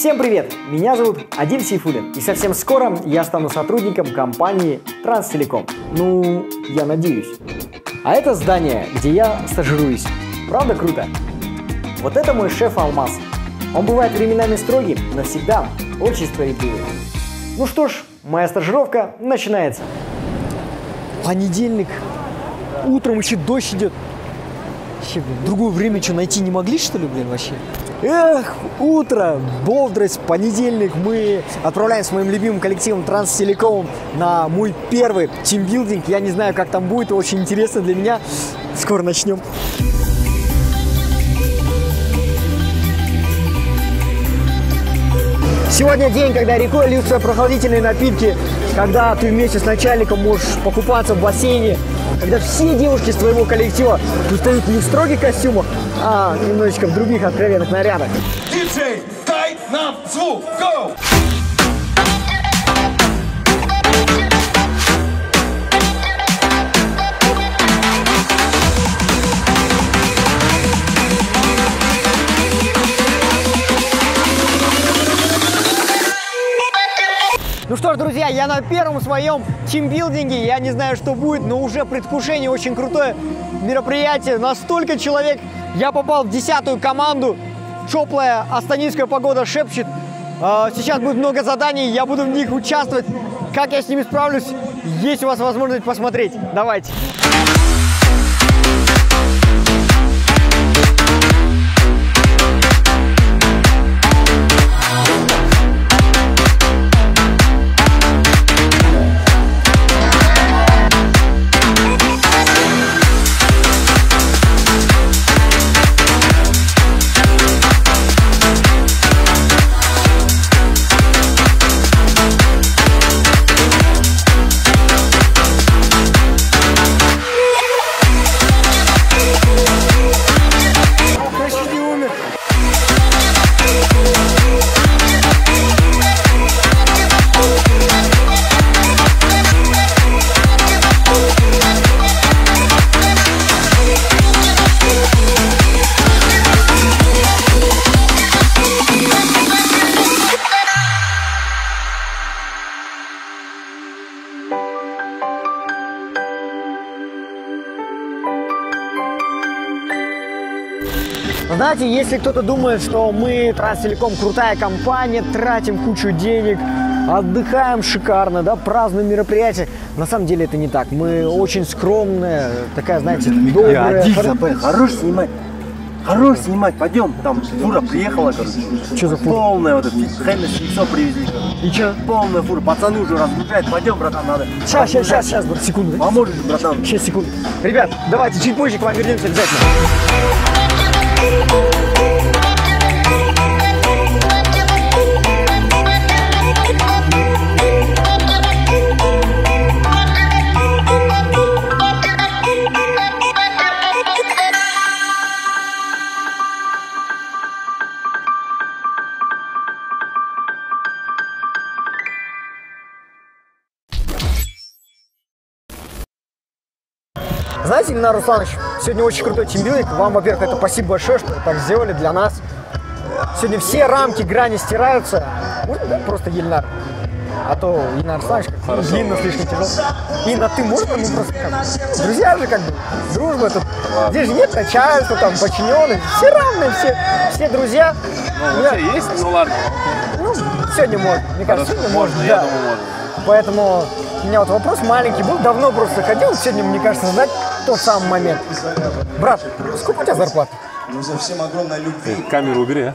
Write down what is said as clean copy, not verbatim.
Всем привет! Меня зовут Адиль Сейфуллин, и совсем скоро я стану сотрудником компании Транстелеком. Ну, я надеюсь. А это здание, где я стажируюсь. Правда круто? Вот это мой шеф Алмаз. Он бывает временами строгий, но всегда очень справедливый. Ну что ж, моя стажировка начинается. Понедельник. Утром еще дождь идет. Вообще, блин, другое время что, найти не могли, что ли, блин, вообще? Эх, утро, бодрость, понедельник. Мы отправляемся с моим любимым коллективом Транстелеком на мой первый тимбилдинг. Я не знаю, как там будет, очень интересно для меня. Скоро начнем. Сегодня день, когда рекой льются прохладительные напитки, когда ты вместе с начальником можешь покупаться в бассейне, когда все девушки с твоего коллектива устают не в строгих костюмах, а немножечко в других откровенных нарядах. Диджей, дай нам звук, go! Ну что ж, друзья, я на первом своем тимбилдинге. Я не знаю, что будет, но уже предвкушение, очень крутое мероприятие. На столько человек. Я попал в 10-ю команду. Теплая астанинская погода шепчет. Сейчас будет много заданий, я буду в них участвовать. Как я с ними справлюсь, есть у вас возможность посмотреть. Давайте. Знаете, если кто-то думает, что мы, Транстелеком, крутая компания, тратим кучу денег, отдыхаем шикарно, да, празднуем мероприятия, на самом деле это не так. Мы очень скромная, такая, знаете, добрая. Хорош снимать, пойдем, там фура приехала, короче. Что за фура? Полная вот эта, яйцо привезли. И что? Полная фура, пацаны уже разгружают, пойдем, братан, надо. Сейчас, брат, секунду. Поможешь, братан? Сейчас, секунду. Ребят, давайте чуть позже к вам вернемся обязательно. Знаете, Ильнар Русланович, сегодня очень крутой тимбилдинг. Вам, во-первых, это спасибо большое, что вы так сделали для нас. Сегодня все рамки, грани стираются. Можно, да, просто Ильнар? А то Ильнар Русланович как длинно, слишком тяжело. И на ты можно? Ну просто как друзья же, как бы, дружба тут. Здесь же нет начальства, там, подчиненных. Все равные, все друзья. Ну, вообще есть? Ну ладно. Ну, сегодня можно. Мне кажется, сегодня можно. Я Да. думаю, можно. Поэтому у меня вот вопрос маленький был, давно просто хотел сегодня, мне кажется, задать тот самый момент. Брат, сколько у тебя зарплата? Ну, за всем огромной любви. Камеру убери, а?